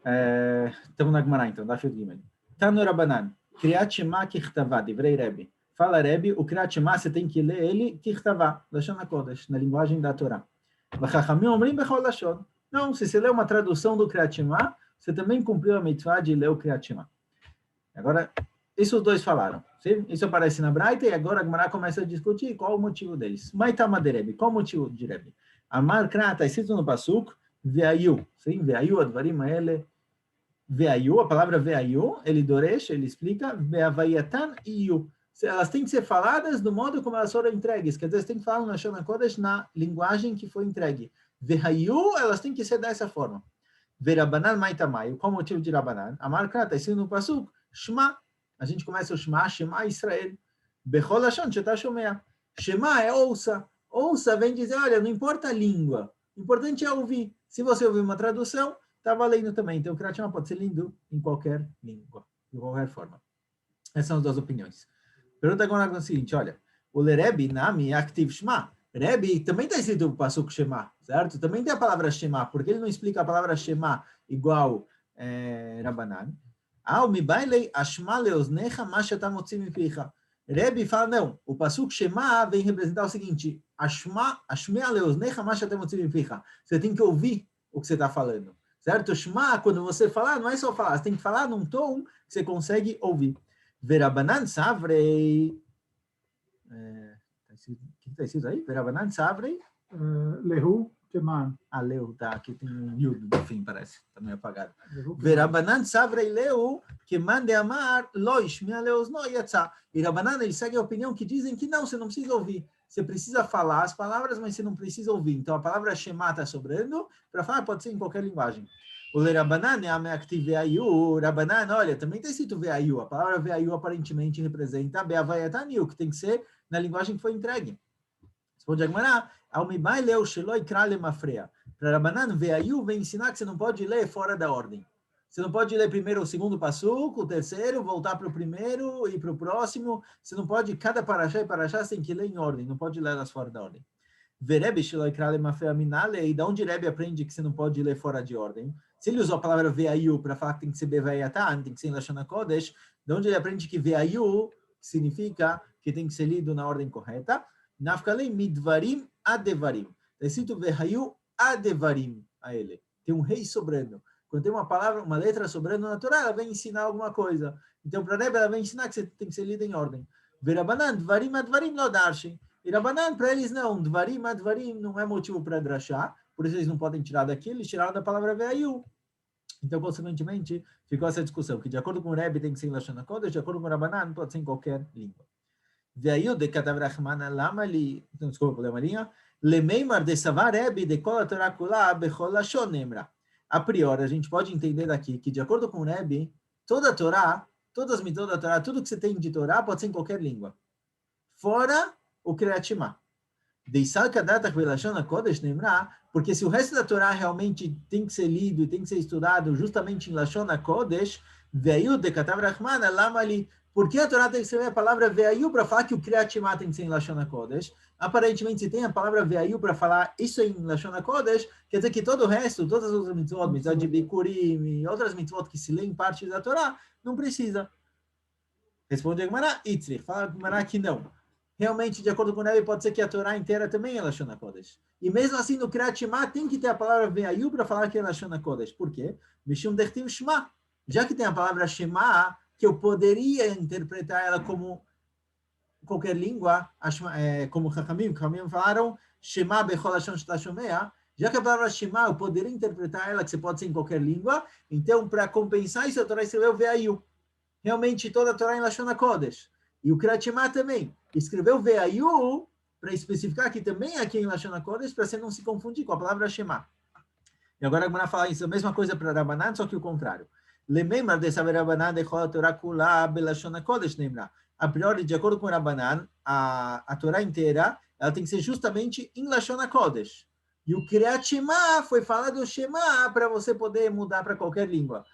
Estamos na Gemara, então, da Fiat Gimel. Tanu Rabanan, Kriyat Shema Kichtavá, Divrei Rebbe. Fala Rebbe, o Kriyat Shema você tem que ler ele Kichtavá, Lashon HaKodesh, na linguagem da Torá. Vachachamim Omrim Bechol Lashon. Não, se você lê uma tradução do Kriyat Shema, você também cumpriu a mitzvah de ler o Kriyat Shema. Agora, isso os dois falaram. Sim? Isso aparece na Braita e agora a Gemara começa a discutir qual o motivo deles. Maitama de Rebbe, qual o motivo de Rebbe? Amar Kra, está escrito no Pasuk, Veayu, sim? Veayu, Advarim Aele. Veayu, a palavra veayu, ele doresh, ele explica, veavayatan iyu. Elas têm que ser faladas do modo como elas foram entregues. Quer dizer, você tem que falar no Lashon HaKodesh na linguagem que foi entregue. Veayu, elas têm que ser dessa forma. Verabanan maitamayu, qual o motivo de Rabanan? Amar Kra, está escrito no Pasuk, Shema. A gente começa o Shema, Shema Israel. Bechol Lashon Sheta Shomea. Shema é ouça. Ouça vem dizer, olha, não importa a língua. O importante é ouvir. Se você ouvir uma tradução, está valendo também. Então, o Kriyat Shema pode ser lindo em qualquer língua, de qualquer forma. Essas são as duas opiniões. Pergunta agora é o seguinte, olha, o Lerebe, Nami, Activ Shema. Rebbe também está escrito o Pasuk Shema, certo? Também tem a palavra Shema, porque ele não explica a palavra Shema igual Rabanan. Rebbe fala, não, o Pasuk Shema vem representar o seguinte, você tem que ouvir o que você está falando. Certo? Shema, quando você falar, não é só falar, você tem que falar num tom que você consegue ouvir. Verabanan savrei. O que está escrito aí? Verabanan savrei? Lehu Keman. Lehu, tá. Aqui tem um yud no fim, parece. Está meio apagado. Verabanan savrei Lehu, Keman de Amar, Loish, minha Leus no yatsa. E Rabanan, ele segue a opinião que dizem que não, você não precisa ouvir. Você precisa falar as palavras, mas você não precisa ouvir. Então, a palavra Shema está sobrando, para falar pode ser em qualquer linguagem. O Rabanan é a meactiv veayu. Rabanan, olha, também está escrito veayu. A palavra veayu aparentemente representa beavayataniu, que tem que ser na linguagem que foi entregue. Responde a Gemara, Almibai leu sheloi krale mafreia. Para Rabanan, veayu vem ensinar que você não pode ler fora da ordem. Você não pode ler primeiro o segundo passuco, o terceiro, voltar para o primeiro e para o próximo. Você não pode, cada paraxá e paraxá, você tem que ler em ordem, não pode ler elas fora da ordem. Verebe shiloi krale mafreia minale, e da onde Rebbe aprende que você não pode ler fora de ordem? Se ele usou a palavra veayu para falar que tem que ser bevayatan, tem que ser em Lashon HaKodesh, de onde ele aprende que veayu significa que tem que ser lido na ordem correta? Nafkalei midvarim adevarim. Está escrito veayu adevarim a ele. Tem um rei sobrando. Quando tem uma palavra, uma letra sobrando na Torá, ela vem ensinar alguma coisa. Então, para Rebbe, ela vem ensinar que você tem que ser lida em ordem. Verabanan, dvarim advarim lo darshin. E Rabanan, para eles, não. Dvarim advarim não é motivo para drashá. Por isso eles não podem tirar daqui, eles tiraram da palavra veayu. Então, consequentemente, ficou essa discussão, que de acordo com o Rebbe tem que ser em Lashon HaKodesh, de acordo com o Rabanan, pode ser em qualquer língua. Veayu de katav Rachmana lama li, então, desculpa, vou ler uma linha. Lemeimar de savar Rebbe de kol Torah kula bechol lashon nemra. A priori, a gente pode entender daqui que, de acordo com o Rebbe, toda a Torá, todas as mitzvot da Torá, tudo que você tem de Torá pode ser em qualquer língua. Fora o Kriyat Shema. Porque se o resto da Torá realmente tem que ser lido e tem que ser estudado justamente em Lashon HaKodesh, veio de Katav Rachmana, Lamali, por que a Torá tem que escrever a palavra veio para falar que o Kriyat Shema tem que ser em Lashon HaKodesh? Aparentemente, se tem a palavra veio para falar isso em Lashon HaKodesh, quer dizer que todo o resto, todas as outras mitzvot, mitzvot de Bikurim e outras mitzvot que se lêem parte da Torá, não precisa. Responde a Gemara, Itzrich, fala a Gemara que não. Realmente, de acordo com o Rebbe, pode ser que a Torá inteira também é Lashon HaKodesh. E mesmo assim, no Kriyat Shema, tem que ter a palavra veayu para falar que é Lashon HaKodesh. Por quê? Mishum dertiv Shema. Já que tem a palavra Shema, que eu poderia interpretar ela como qualquer língua, como Chachamim falaram, Shema bechol lashon sheta shomea. Já que a palavra Shema, eu poderia interpretar ela que você pode ser em qualquer língua, então, para compensar isso, a Torá escreveu veayu. Realmente, toda a Torá é em Lashon HaKodesh. E o Kriyat Shema também. Escreveu veayu para especificar que também aqui em Lashon HaKodesh, para você não se confundir com a palavra Shema. E agora a Gemara fala isso, a mesma coisa para Rabanan, só que o contrário. Lemeimar de saber Rabanan de Chol Torah Kula Belashon HaKodesh Neimra. A priori, de acordo com Rabanan, a Torá inteira, ela tem que ser justamente em Lashon HaKodesh. E o Kriyat Shema foi falado Shema para você poder mudar para qualquer língua.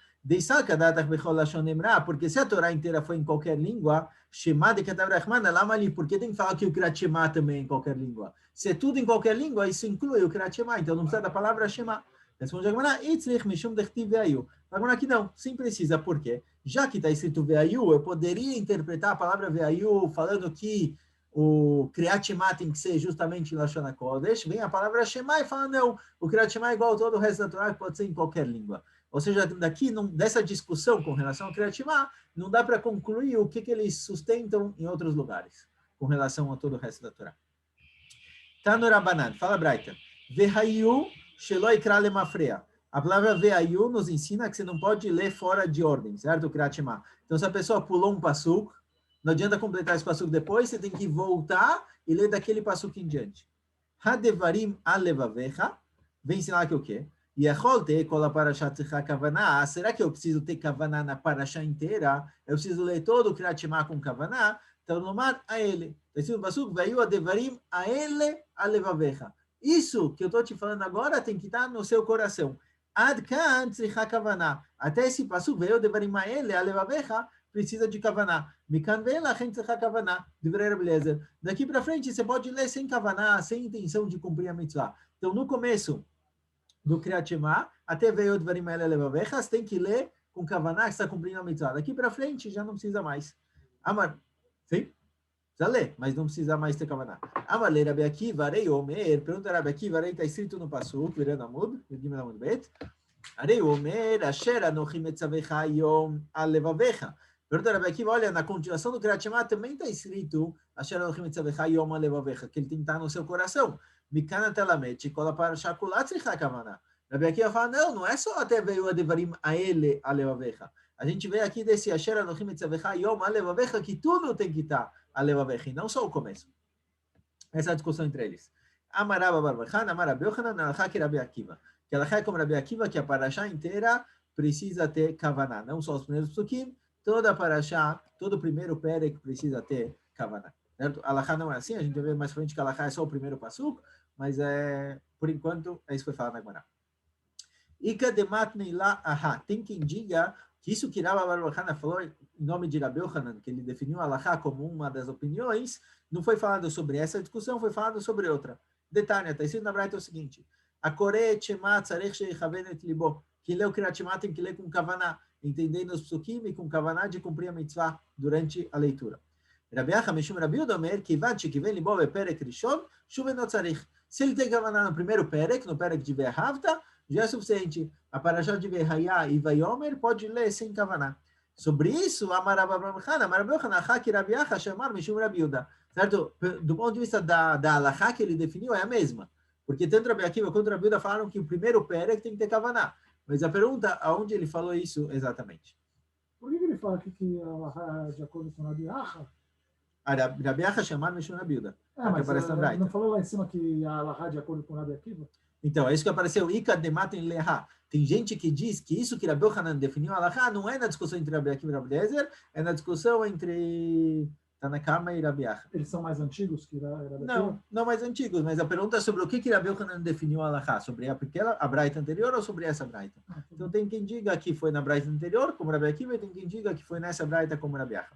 Porque se a Torá inteira foi em qualquer língua, Shema de Katav Rachmana, Lama ali, porque tem que falar que o Kriyat Shema também é em qualquer língua. Se é tudo em qualquer língua, isso inclui o Kriyat Shema, então não precisa da palavra Shema. Responde a Gemara, Itzrich Mishum Dechtiv Veayu. Agora aqui não, sim precisa, por quê? Já que está escrito Veayu, eu poderia interpretar a palavra Veayu falando que o Kriyat Shema tem que ser justamente em Lashon HaKodesh, vem a palavra Shema e fala, não, o Kriyat Shema é igual a todo o resto da Torá, que pode ser em qualquer língua. Ou seja, daqui, dessa discussão com relação ao Kriyat Shema, não dá para concluir o que eles sustentam em outros lugares, com relação a todo o resto da Torá. Tano Rabanan, fala Braita, Vehayu Sheloi Kra Lemafrea. A palavra Veayu nos ensina que você não pode ler fora de ordem, certo? O Kriyat Shema. Então, se a pessoa pulou um pasuk, não adianta completar esse pasuk depois, você tem que voltar e ler daquele pasuk em diante. Hadevarim alevavecha, vem ensinar que o quê? Yachol te kol parashat tzricha kavanah. Será que eu preciso ter kavanah na parasha inteira? Eu preciso ler todo o Kriyat Shema com kavanah? Então, nomar a ele. Esse pasuk, veio adevarim a ele alevavecha. Isso que eu estou te falando agora tem que estar no seu coração. Ad kan tzricha kavanah. Até esse pasuk, veio adevarim a ele alevavecha, precisa de kavanah. Mikan ve'elachem tzricha kavanah. Divrei Rabbi Eliezer. Daqui para frente, você pode ler sem kavanah, sem intenção de cumprir a mitzvah. Então, no começo do Kriyat Shema, até veio adevarim a ele alevavecha, você tem que ler com kavanah que está cumprindo a mitzvah. Daqui para frente, já não precisa mais. Amar, sim? Precisa ler, mas não precisa mais ter kavanah. Amar le Rabi Akiva, Arei Omer, pergunta Rabi Akiva, Arei está escrito no pasuk, virando Amud, Gimel Amud Bet. Arei Omer, Asher anochim etzavecha yom alevavecha. Pergunta Rabi Akiva, olha, na continuação do Kriyat Shema também está escrito Asher anochim etzavecha yom alevavecha, que ele tem que estar no seu coração. Mikana telamet, kola parasha kula tzricha kavanah. Rabi Akiva fala, não é só até veio adevarim a ele alevavecha. A gente vê aqui desse Asher anochim etzavecha yom alevavecha que tudo tem que estar alevavecha, não só o começo. Essa é a discussão entre eles. Amaraba Barbachan, Amarabi Yochanan, Alachá que Rabi Akiva. Que Alachá é como Rabi Akiva, que a parashá inteira precisa ter kavaná. Não só os primeiros psukim, toda a parashá, todo o primeiro perek precisa ter kavaná. Certo? Alachá não é assim, a gente vai ver mais frente que Alachá é só o primeiro pasuk, mas por enquanto, é isso que foi falado agora. Ika demat neila aha. Tem quem diga que isso que Rabba Barbachan falou em nome de Rabi Yochanan, que ele definiu Alachá como uma das opiniões, não foi falado sobre essa discussão, foi falado sobre outra. Detalhe, está escrito na Braita o seguinte: a Koreh Shema tzarech sheyichavenet libo. Quem lê o Kriyat Shema tem que ler com kavanah, entendendo os psukim e com kavanah de cumprir a mitzvah durante a leitura. Rabi Acha Mishum Rabi Udomer, kivan shekiven libo beperek rishon, shuven no tzarich. Se ele tem kavanah no primeiro perek, no perek de Ve'ahavta, já é suficiente. A parashá de Ve'haya e Vayomer pode ler sem kavanah. Sobre isso, Amarab Abraham, Amarab Yochanan, Haki Rabi Acha, Shamar Mishum Rabi Uda. Certo? Do ponto de vista da alahá que ele definiu, é a mesma. Porque tanto Rabi Akiva quanto Rabi Uda falaram que o primeiro perek tem que ter kavanah. Mas a pergunta, aonde ele falou isso exatamente? Por que ele fala aqui que a Alahá é de acordo com Rabi Acha? Rabi Acha Shamar Mishum Rabi Uda. Mas não falou lá em cima que a Alahá é de acordo com Rabi Akiva? Então, é isso que apareceu. Ika dematem leha. Tem gente que diz que isso que Rabi Yochanan definiu a alahá não é na discussão entre Rabi Akiva e Rabi Eliezer, é na discussão entre Tanakama e Rabi Acha. Eles são mais antigos que Rabi Akiva? Não mais antigos, mas a pergunta é sobre o que Rabi Yochanan definiu a alahá, sobre a Braita anterior ou sobre essa Braita? Então tem quem diga que foi na Braita anterior, como Rabi Akiva, e tem quem diga que foi nessa Braita, como Rabi Acha.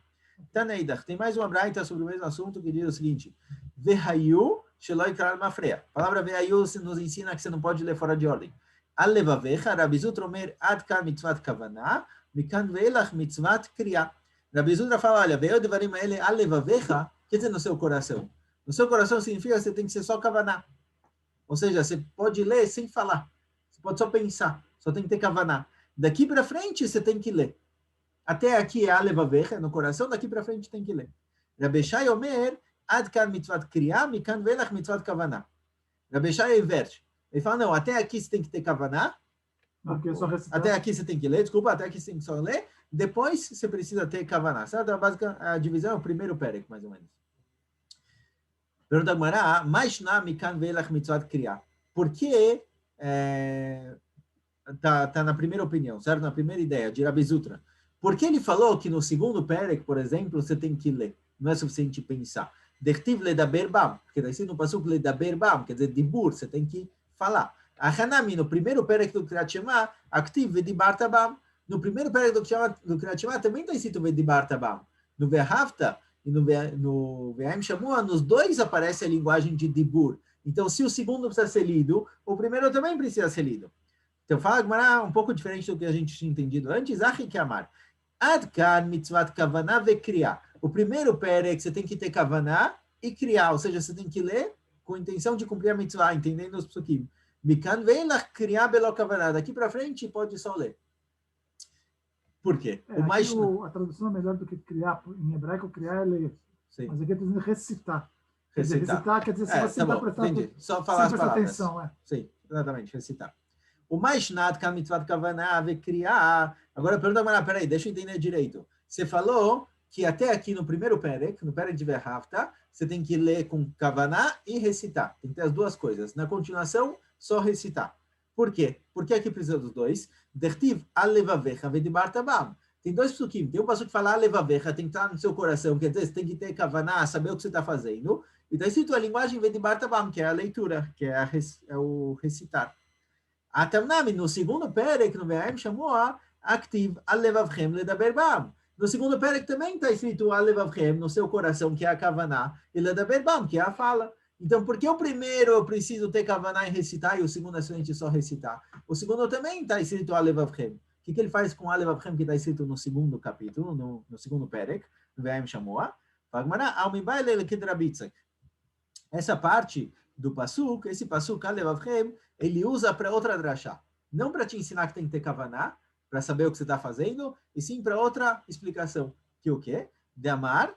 Taneidach, tem mais uma Braita sobre o mesmo assunto que diz o seguinte: Vehayu Sheloi Kral Mafreya. A palavra Vehayu nos ensina que você não pode ler fora de ordem. Alevavecha, Rabi Zutra Omer, Ad Kan Mitzvat Kavanah, Mikan Ve'elach Mitzvat Kriya. Rabi Zutra fala, olha, veio devarim ele alevavecha, quer dizer no seu coração. No seu coração significa que você tem que ser só Kavanah. Ou seja, você pode ler sem falar. Você pode só pensar, só tem que ter Kavanah. Daqui para frente você tem que ler. Até aqui é alevavecha, no coração, daqui para frente tem que ler. Rabi Shai Omer, Ad Kan Mitzvat Kriya, Mikan Ve'elach Mitzvat Kavanah. Rabi Shai inverte. Ele fala, não, até aqui você tem que ter kavanah, até aqui você tem que ler, desculpa, até aqui você tem que só ler, depois você precisa ter kavanah. Certo? A divisão é o primeiro perek, mais ou menos. Pergunta Gemara, Maishna mikan ve'elach mitzvat kriya. Por que tá na primeira opinião, certo? Na primeira ideia, de Rabi Zutra. Por que ele falou que no segundo perek, por exemplo, você tem que ler? Não é suficiente pensar. Dertiv ledaber bam, porque daí no pasuk ledaber bam, quer dizer, dibur, você tem que falar. A Hanami, no primeiro perek do Kriyat Shema, activ vedibarta bam. No primeiro perek do Kriyat Shema também está escrito vedibarta bam. No Ve'ahavta e no Ve'aim Shamua, nos dois aparece a linguagem de dibur. Então, se o segundo precisa ser lido, o primeiro também precisa ser lido. Então, fala Gemara um pouco diferente do que a gente tinha entendido antes. Achi que amar. Ad kan mitzvat kavanah ve kriya. O primeiro pé é que você tem que ter kavanah e criar, ou seja, você tem que ler com a intenção de cumprir a mitzvah, entendendo os psukim. Mikan veilach kriya belo kavanah. Daqui para frente, pode só ler. Por quê? A tradução é melhor do que criar. Em hebraico, criar é ler. Sim. Mas aqui é dizendo recitar. Recitar Quer dizer, se você está prestando só falar as palavras. Atenção, Sim, exatamente, recitar. O mais nada que a mitzvah kavanah ve criar. Agora pergunta, mas peraí, deixa eu entender direito. Você falou que até aqui no primeiro perek, no perek de Verhafta, você tem que ler com kavanah e recitar. Tem que ter as duas coisas. Na continuação, só recitar. Por quê? Porque aqui precisa dos dois. Dertiv alevavecha vedibarta bam. Tem dois psukim. Tem um pasuk que fala alevavecha, tem que estar no seu coração. Quer dizer, você tem que ter kavanah, saber o que você está fazendo. E está escrito a linguagem vedibarta bam, que é a leitura, que é o recitar. Atamnami, no segundo perek, no Ve'aim Shamoa, activ alevavchem ledaber bam. No segundo perek também está escrito alevavchem, no seu coração, que é a kavanah, e ledaber bam, que é a fala. Então, por que o primeiro eu preciso ter kavanah e recitar, e o segundo é somente só recitar? O segundo também está escrito alevavchem. O que ele faz com alevavchem, que está escrito no segundo capítulo, no segundo perek, no Ve'aim Shamoa? Essa parte do pasuk, esse pasuk alevavchem, ele usa para outra drachá. Não para te ensinar que tem que ter kavanah, para saber o que você está fazendo, e sim para outra explicação. Que o quê? De amar, o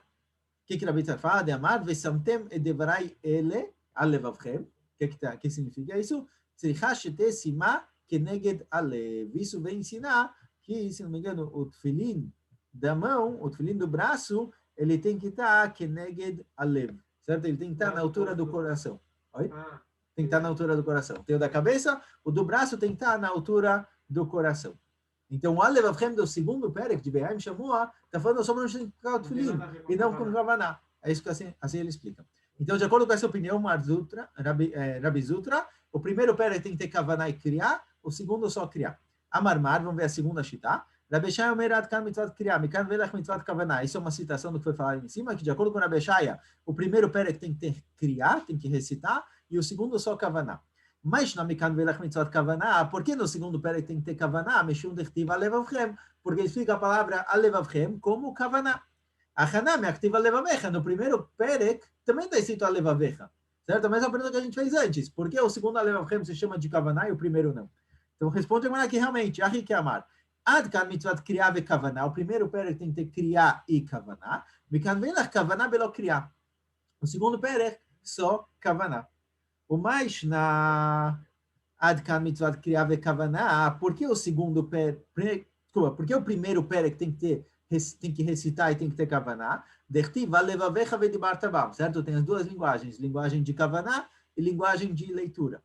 que Rabi Yitzchak fala? De amar, vesamtem edevrai ele alevavchem. O que significa isso? Tzricha shete sima keneged alev. Isso vem ensinar que, se não me engano, o tefilin da mão, o tefilin do braço, ele tem que estar keneged alev. Certo? Ele tem que estar na altura do coração. Oi? Tem que estar na altura do coração. Tem o da cabeça, o do braço tem que estar na altura do coração. Então, o alevavchem do segundo perek de Ve'aim Shamoa está falando sobre onde tem que ficar o tefilin, e não com kavanah. É isso que assim ele explica. Então, de acordo com essa opinião, Rabi Zutra, o primeiro perek tem que ter kavanah e criar, o segundo só criar. Amarmar, vamos ver a segunda shita. Rabi Shaya omerat kan mitzvat kriya, mikan velach mitzvat kavanah. Isso é uma citação do que foi falado em cima, que de acordo com Rabi Shaya, o primeiro perek tem que ter criar, tem que recitar, e o segundo só kavanah. Mas na mikan velach mitzvat kavanah, por que no segundo perek tem que ter kavanah? Meshum dechtiv alevavchem, porque explica a palavra alevavchem como kavanah. Achanam activa alevavecha. No primeiro perek também está escrito alevavecha. Certo? A mesma pergunta que a gente fez antes. Por que o segundo alevavchem se chama de kavanah e o primeiro não? Então responde agora aqui realmente. Ahi que amar. Ad kan mitzvat kriya ve kavanah. O primeiro perek tem que ter kriya e kavanah. Mikan velach kavanah belo kriya. O segundo perek só kavanah. O mais na Ad kan mitzvat kriya ve kavanah. Por que o segundo perek? Por que o primeiro perek tem que recitar e tem que ter kavanah? Dertiv alevavecha vedibarta bam. Certo? Tem as duas linguagens. Linguagem de kavanah e linguagem de leitura.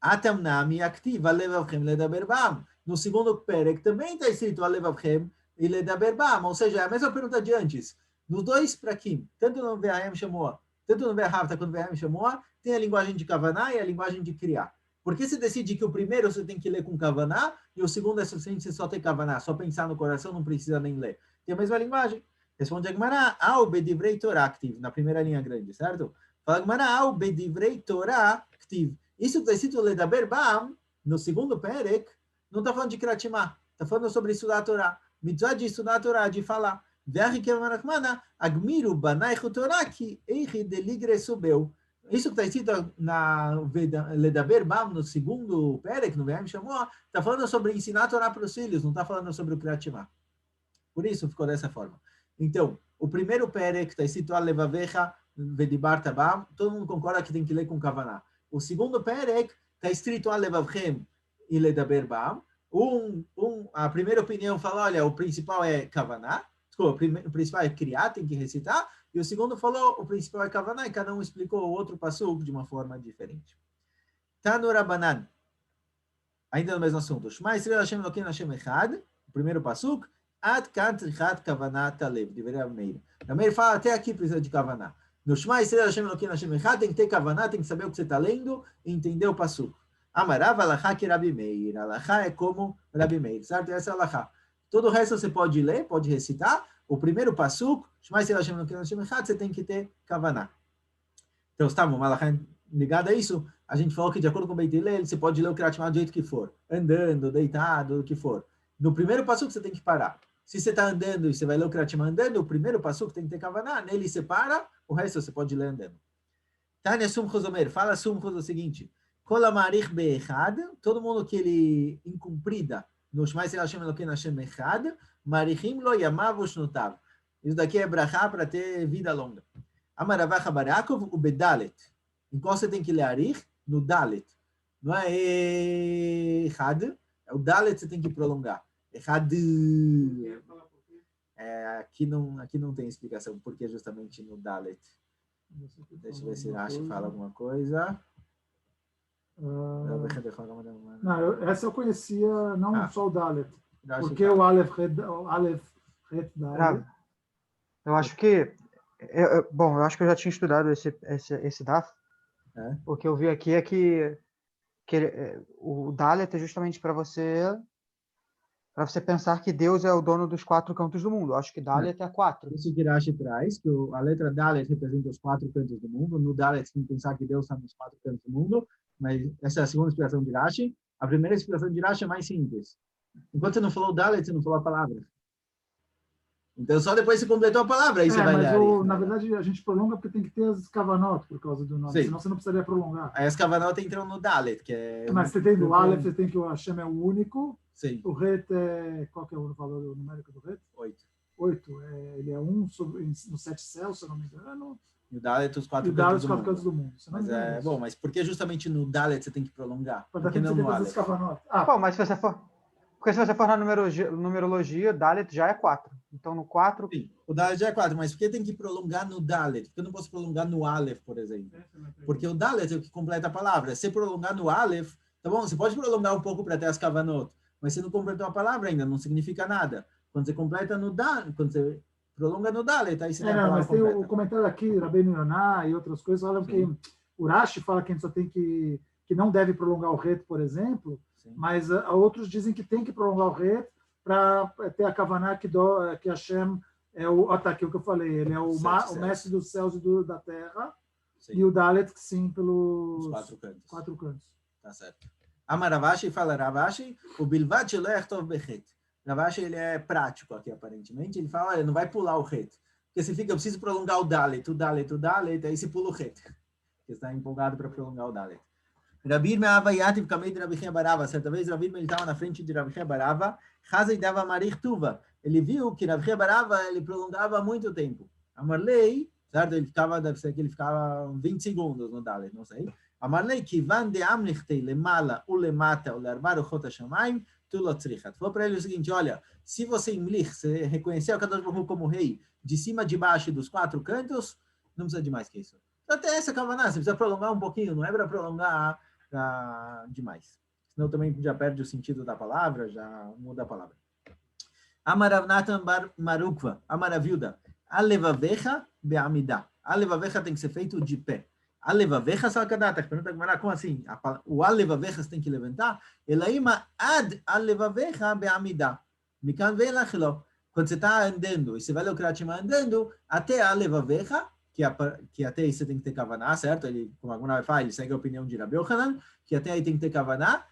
Atamnami activa alevavchem ledaber bam. No segundo perek também está escrito alevavchem e ledaber bam. Ou seja, é a mesma pergunta de antes. Nos dois prakim, tanto no Ve'aim Shamoa, tanto no Verhafta quanto no Ve'aim Shamoa, tem a linguagem de kavanah e a linguagem de criar. Por que você decide que o primeiro você tem que ler com kavanah e o segundo é suficiente você só ter kavanah? Só pensar no coração, não precisa nem ler. Tem a mesma linguagem. Responde a Gemara, ao bedivrei Torah active, na primeira linha grande, certo? Fala a Gemara, ao bedivrei Torah active. Isso que está escrito ledaber bam, no segundo perek, não está falando de kratimah, está falando sobre estudar a Torá. Mitzvah de estudar a Torá, de falar. Agmiru banaichu Torá ki eichi deligre subeu. Isso que está escrito na ledaber bam, no segundo perek, no Ve'aim Shamoa, está falando sobre ensinar a Torá para os filhos, não está falando sobre o kratimah. Por isso ficou dessa forma. Então, o primeiro perek está escrito alevavecha vedibarta bam, todo mundo concorda que tem que ler com kavanah. O segundo perek está escrito alevavchem e ledaber bam. A primeira opinião fala, olha, o principal é kavanah, o principal é criar, tem que recitar, e o segundo falou, o principal é kavanah, e cada um explicou o outro pasuk de uma forma diferente. Tanu Rabanan, ainda no mesmo assunto. Shema Yisrael Hashem Elokeinu Hashem Echad, o primeiro pasuk, Ad kan trichat kavanah talev, deveria Meir. A Meir fala, até aqui precisa de kavanah. No Shema Yisrael Hashem Elokeinu Hashem Echad, tem que ter kavanah, tem que saber o que você está lendo e entender o pasuk. Amarav alachá que Rabi Meir. Alachá é como Rabi Meir, certo? Essa é a alachá. Todo o resto você pode ler, pode recitar. O primeiro pasuk, Shema Yisrael Hashem Elokeinu Hashem Echad, você tem que ter kavanah. Então, está uma alachá ligada a isso. A gente falou que, de acordo com o Beit Hillel, você pode ler o Kriyat Shema do jeito que for. Andando, deitado, o que for. No primeiro passo você tem que parar. Se você está andando e você vai ler o Kriyat Shema andando, o primeiro passo tem que ter Kavaná, nele você para, o resto você pode ler andando. Tânia Sumchus Omer, fala Sumchus o seguinte, Kol HaMa'arich Be'echad, todo mundo que ele incumprida no Shema Yisrael Hashem Elokeinu Hashem Echad, Marichim Lo Yamav Ushnotav. Isso daqui é brachá para ter vida longa. Amar Rav Acha bar Yaakov, o Bedalet. Em qual você tem que ler Arich? No Dalet. Não é Echad, é o Dalet que você tem que prolongar. Echad. Aqui não tem explicação, porque justamente no Dalet. Deixa eu ver se Rashi fala alguma coisa. Não, essa eu conhecia, não só o Dalet. Porque o Aleph Ret Dalet. Eu acho que... Bom, eu acho que eu já tinha estudado esse DAF. O que eu vi aqui é que o Dalet é justamente para você pensar que Deus é o dono dos 4 cantos do mundo. Eu acho que Dalet é 4. Isso que Rashi traz, que a letra Dalet representa os 4 cantos do mundo. No Dalet você tem que pensar que Deus está nos 4 cantos do mundo, mas essa é a segunda explicação de Rashi. A primeira explicação de Rashi é mais simples. Enquanto você não falou Dalet, você não falou a palavra. Então, só depois você completou a palavra, aí você vai ler. Na verdade, a gente prolonga porque tem que ter as kavanot por causa do nome, senão você não precisaria prolongar. Aí as kavanot entram no Dalet, que é... Mas você tem no Aleph, você tem que o Hashem é o único. Sim. O Ret é... Qual que é o valor numérico do Ret? 8. 8. Ele é 1 nos 7 céus, se eu não me engano. E o Dalet, os 4 cantos do mundo. Mas bom, mas por que justamente no Dalet você tem que prolongar? Porque não no Aleph? Bom, mas se você for na numerologia, Dalet já é 4. Então, no 4... Sim, o Dalet já é 4, mas por que tem que prolongar no Dalet? Porque eu não posso prolongar no Aleph, por exemplo. Porque o Dalet é o que completa a palavra. Se prolongar no Aleph, tá bom, você pode prolongar um pouco para ter as kavanot, mas você não completou a palavra ainda, não significa nada. Quando você completa no Dalet, quando você prolonga no Dalet, aí você tem a palavra completa. Tem o comentário aqui, Rabbeinu Yonah e outras coisas, falam que o Rashi fala que a gente só tem que não deve prolongar o Ret, por exemplo, mas outros dizem que tem que prolongar o Ret para ter a Kavaná que Hashem é o... aqui o que eu falei, ele é o mestre dos céus e da terra, e o Dalet, sim, pelos 4 cantos. Tá certo. Amar Ravashi fala Ravashi, o Bilvat Shelo Yachtov Bechet. Ravashi, ele é prático aqui, aparentemente. Ele fala, olha, não vai pular o Ret. Porque você fica, eu preciso prolongar o Dalet, aí você pula o Ret. Você está empolgado para prolongar o Dalet. Rabi Irmia Yativ Kamei de Rabi Chia Barava. Certa vez, Rabi Irmia estava na frente de Rabi Chia Barava. Chazei dava Marich Tuva. Ele viu que Rabi Chia Barava ele prolongava muito tempo. Amarlei, certo? Deve ser que ele ficava 20 segundos no Dalet, não sei. Amarlei, Kivan de Amrichtei lemala u lemata u learbar o Chota Shamayim, tu lo tzrichat. Falou para ele o seguinte, olha, se você você reconhecer o Kadosh Baruch Hu como rei, de cima, de baixo dos 4 cantos, não precisa de mais que isso. Até essa Kavaná, você precisa prolongar um pouquinho, não é para prolongar demais. Senão também já perde o sentido da palavra, já muda a palavra. Amaravnatan bar Marukva, Amaravilda, Alevavecha be'amidá. Alevavecha tem que ser feito de pé. Alevavecha salkadata. Pergunta como assim? O alevavecha você tem que levantar? Elaima ad alevavecha be'amidá. Mikan ve'lachlo. Quando você está andando, e você vai ler o Kriyat Shema andando, até alevavecha, que até aí você tem que ter Kavaná, certo? Ele, como alguma vai falar, ele segue a opinião de Rabi Yochanan, que até aí tem que ter Kavaná,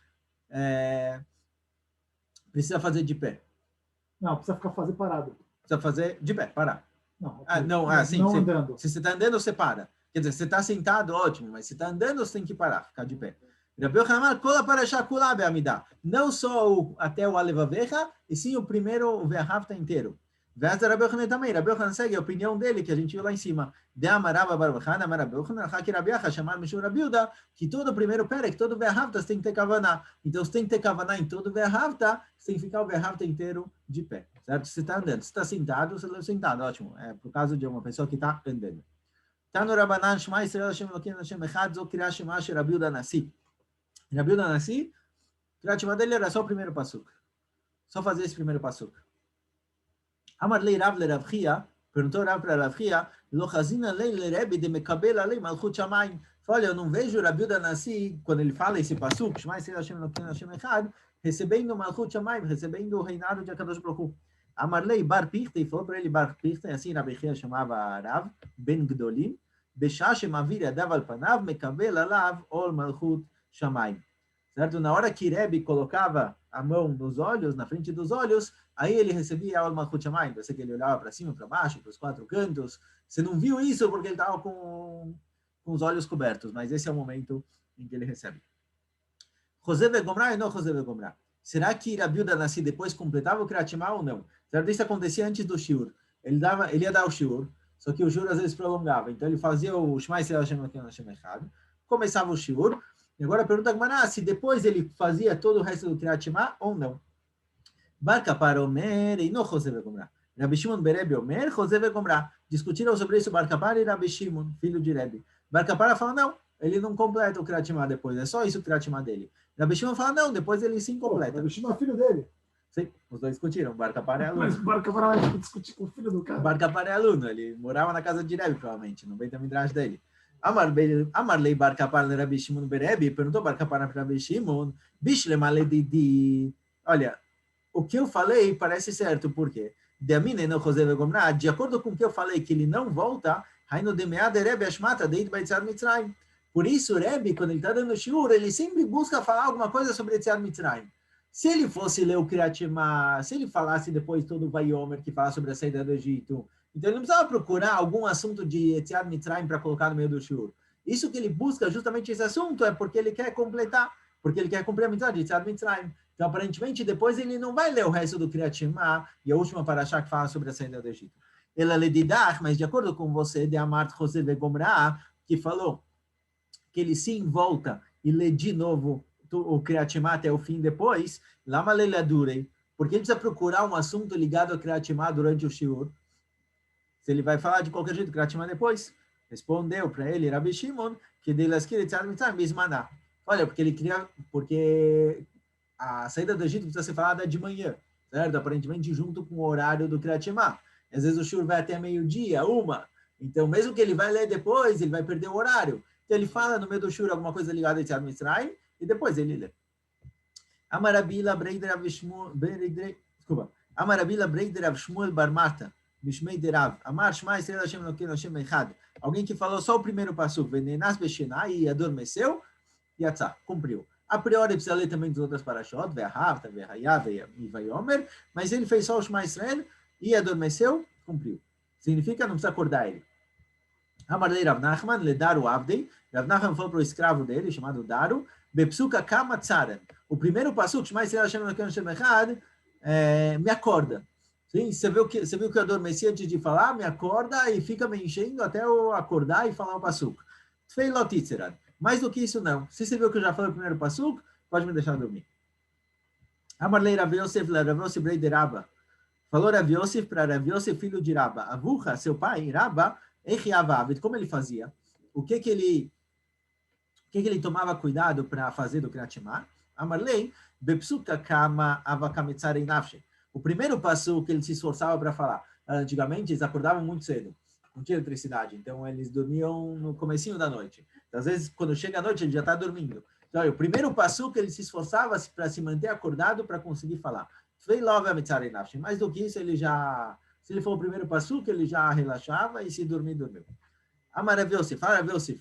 precisa fazer de pé. Não, precisa fazer parado. Precisa fazer de pé, parar. Não, sim, não andando. Se você está andando, você para. Quer dizer, se você está sentado, ótimo, mas se está andando, você tem que parar, ficar de pé. Rabi Yochanan, kola parashá kula be'amidá. Não só até o alevavecha, e sim o primeiro, o ve'ahavta inteiro. Vez da Rabi Yochanan também. Rabi Yochanan segue a opinião dele, que a gente viu lá em cima. De Amarava Barbachana, Amarabi Yochanan, Haki Rabi Acha, chamar Mishur Rabi Uda, que todo o primeiro perek, todo ve'ahavta, você tem que ter kavaná. Então, você tem que ter kavaná em todo ve'ahavta, você tem que ficar o ve'ahavta inteiro de pé. Certo? Você está andando. Se está sentado, você está sentado. Ótimo. É por causa de uma pessoa que está andando. Tá no Rabanan, Shema Yisrael Hashem Elokeinu Hashem Echad, Zo Kriyat Shema She Rabi Uda Nasi. Rabi Uda Nasi, Kriyat Shema dele era só o primeiro passuk. Só fazer esse primeiro passuk. Amarlei Rav le Rav Chia, perguntou Rav para Rav Chia, Lo chazina lei le Rebbe de mekabel alei malchut shamayim. Olha, eu não vejo Rabi Uda Nasi, quando ele fala esse passuk, Shema Yisrael Hashem Elokeinu Hashem Echad, recebendo malchut shamayim, recebendo o reinado de Akadosh Baruch Hu. Amarlei Bar Pichtei, falou para ele Bar Pichtei, assim Rabi Chia chamava Rav, Ben Gdolim, בשעה שמעביר ידיו על פניו, מקבל עליו עול מלכות שמיים. Certo? Na hora que Rebbe colocava a mão nos olhos, na frente dos olhos, aí ele recebia o Malchut Shamayim. Você que ele olhava para cima, para baixo, para os 4 cantos. Você não viu isso porque ele estava com os olhos cobertos, mas esse é o momento em que ele recebe. José Vegomra e não José Vegomra. Será que Rabi Uda Nassi depois completava o Kriyat Shema ou não? Certo? Isso acontecia antes do Shiur. Ele ia dar o Shiur, só que o Shiur às vezes prolongava. Então ele fazia o Shema Yisrael Hashem Echad, começava o Shiur. E agora pergunta a Gemara se depois ele fazia todo o resto do Kriyat Shema ou não. Bar Kapar Omer e não José Vegomra. Rabi Shimon Berebe Omer, José Vegomra. Discutiram sobre isso Bar Kapar e Rabi Shimon, filho de Rebbe. Bar Kapar fala, não, ele não completa o Kriyat Shema depois, é só isso o Kriyat Shema dele. Rabi Shimon fala, não, depois ele sim completa. Rabi Shimon é filho dele. Sim, os dois discutiram. Bar Kapar é aluno. Mas Bar Kapar vai discutir com o filho do cara. Bar Kapar é aluno, ele morava na casa de Rebbe, provavelmente, no Beit HaMidrash dele. Amarlei Bar Kapar le Rabi Shimon Berebe, perguntou Bar Kapar para Rabi Shimon, Bishlema Didi. Olha, o que eu falei parece certo, por quê? De acordo com o que eu falei, que ele não volta, por isso, Rebbe, quando ele está dando shiur, ele sempre busca falar alguma coisa sobre Yetziat Mitzrayim. Se ele fosse ler o Kriyat Shema, se ele falasse depois todo o Vayomer, que fala sobre a saída do Egito, então ele não precisava procurar algum assunto de Yetziat Mitzrayim para colocar no meio do shiur. Isso que ele busca, justamente esse assunto, é porque ele quer completar, porque ele quer cumprir a mitzvah de Yetziat Mitzrayim. Então, aparentemente, depois ele não vai ler o resto do Kriyat Shema e a última parashá que fala sobre a saída do Egito. Ela ledidach, mas de acordo com você, de Amart José Vegomra, que falou que ele sim volta e lê de novo o Kriyat Shema até o fim depois, lama leladurei, porque ele precisa procurar um assunto ligado ao Kriyat Shema durante o shiur. Se ele vai falar de qualquer jeito Kriyat Shema depois, respondeu para ele Rabi Shimon que de laskir Yetziat Mitzrayim bismaná. Olha, porque a saída do Egito precisa ser falada de manhã, certo? Aparentemente junto com o horário do Kriyat Shema. Às vezes o shiur vai até meio-dia, 1. Então, mesmo que ele vai ler depois, ele vai perder o horário. Então, ele fala no meio do shiur alguma coisa ligada a Yetziat Mitzrayim e depois ele lê. Amarabila Breider Av Shmuel Bar Marta, Mishmei Derav, Amar Shema Yisrael Hashem Elokeinu Hashem Echad. Alguém que falou só o primeiro passuco, Venenas Beshenai, e adormeceu, Yatzá, cumpriu. A priori precisa ler também das outras parashot, Ve'ahavta, Ve'hayah, e Vayomer, mas ele fez só o Shema Yisrael e adormeceu, cumpriu. Significa não precisa acordar ele. Amarlei Rav Nachman, le Daru Avdei. Rav Nachman falou para o escravo dele, chamado Daru, Bepsuka Kama Tzaran. O primeiro passuco, Shema Yisrael Hashem Elokeinu Hashem Echad, me acorda. Sim, você viu que eu adormeci antes de falar, me acorda e fica me enchendo até eu acordar e falar o passuco. Tfei Lotitzeran. Mais do que isso, não. Se você viu que eu já falei o primeiro passuco, pode me deixar dormir. Amarlei Rav Yosef, Rav Yosef Brei de Rabba. Falou Rav Yosef para Rav Yosef, filho de Rabba. Avucha, seu pai, Rabba, Echiavav. Como ele fazia? O que ele tomava cuidado para fazer do Kriyat Shema? Amarlei, Bepsuka Kama Avakametzarei Nafshe. O primeiro passo que ele se esforçava para falar. Antigamente, eles acordavam muito cedo. Não tinha eletricidade, então eles dormiam no comecinho da noite. Então, às vezes, quando chega a noite, ele já está dormindo. Então, o primeiro passo que ele se esforçava para se manter acordado para conseguir falar. Mais do que isso, ele já... Se ele for o primeiro passo, que ele já relaxava e se dormir, dormiu. Amar Yosef, fala Yosef.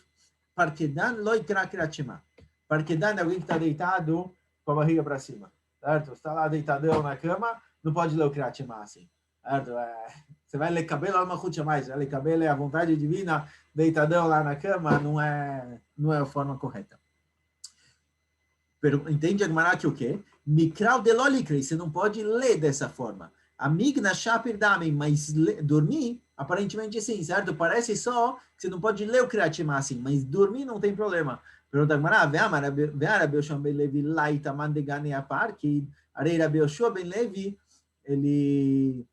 Parkedan loikra Kriyat Shema. Parkedan é alguém que está deitado com a barriga para cima. Certo? Está lá deitadão na cama, não pode ler o Kriyat Shema assim. Certo? Você vai ler cabelo, ela não curte mais. Ler cabelo é a vontade divina, deitadão lá na cama, não é a forma correta. Entende, Agmará, que o quê? Mikral de lolikri, você não pode ler dessa forma. Amigna shapir dami, mas dormir, aparentemente sim, certo? Parece só que você não pode ler o Kriyat Shema assim, mas dormir não tem problema. Pergunta Agmará, ve'amar Rabi Yoshua ben Levi laita mandegane apar, que Rabi Yoshua ben Levi, ele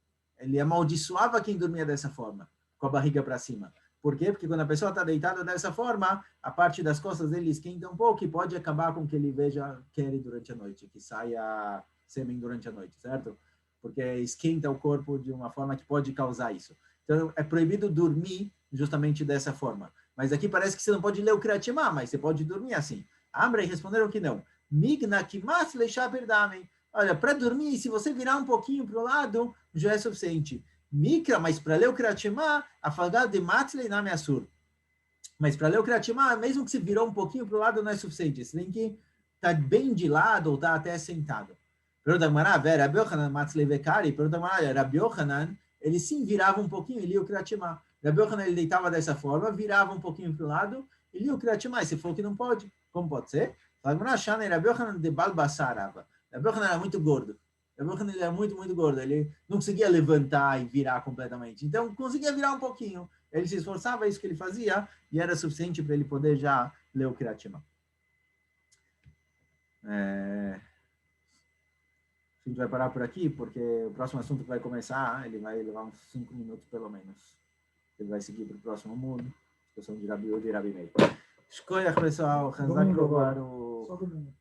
amaldiçoava quem dormia dessa forma, com a barriga para cima. Por quê? Porque quando a pessoa está deitada dessa forma, a parte das costas dele esquenta um pouco e pode acabar com que ele veja quere durante a noite, que saia sêmen durante a noite, certo? Porque esquenta o corpo de uma forma que pode causar isso. Então, é proibido dormir justamente dessa forma. Mas aqui parece que você não pode ler o Kriyat Shema, mas você pode dormir assim. Amrei responderam que não. Migna kimas leishaper damen. Olha, para dormir, se você virar um pouquinho para o lado, já é suficiente. Mikra, mas para ler o Kriyat Shema, afagad de matzlei name asur. Mas para ler o Kriyat Shema, mesmo que se virou um pouquinho para o lado, não é suficiente. Você tem que estar bem de lado ou estar até sentado. Pergunta Gamara, Rabi Yochanan, Matzlevekari, pergunta Gamara, Rabi Yochanan, ele sim virava um pouquinho e lia o Kriyat Shema. Rabi Yochanan, ele deitava dessa forma, virava um pouquinho para o lado e lia o Kriyat Shema. E você falou que não pode. Como pode ser? Rabi Yochanan de Balbasarava. Rabi Yochanan era muito gordo. Rabi Yochanan ele era muito, muito gordo. Ele não conseguia levantar e virar completamente. Então, conseguia virar um pouquinho. Ele se esforçava, é isso que ele fazia, e era suficiente para ele poder já ler o Kriyat Shema. A gente vai parar por aqui, porque o próximo assunto que vai começar, ele vai levar uns 5 minutos pelo menos. Ele vai seguir para o próximo mundo. Discussão de Rabi Udi e Rabi Meir. Escolha, pessoal. Domingo agora. Só domingo.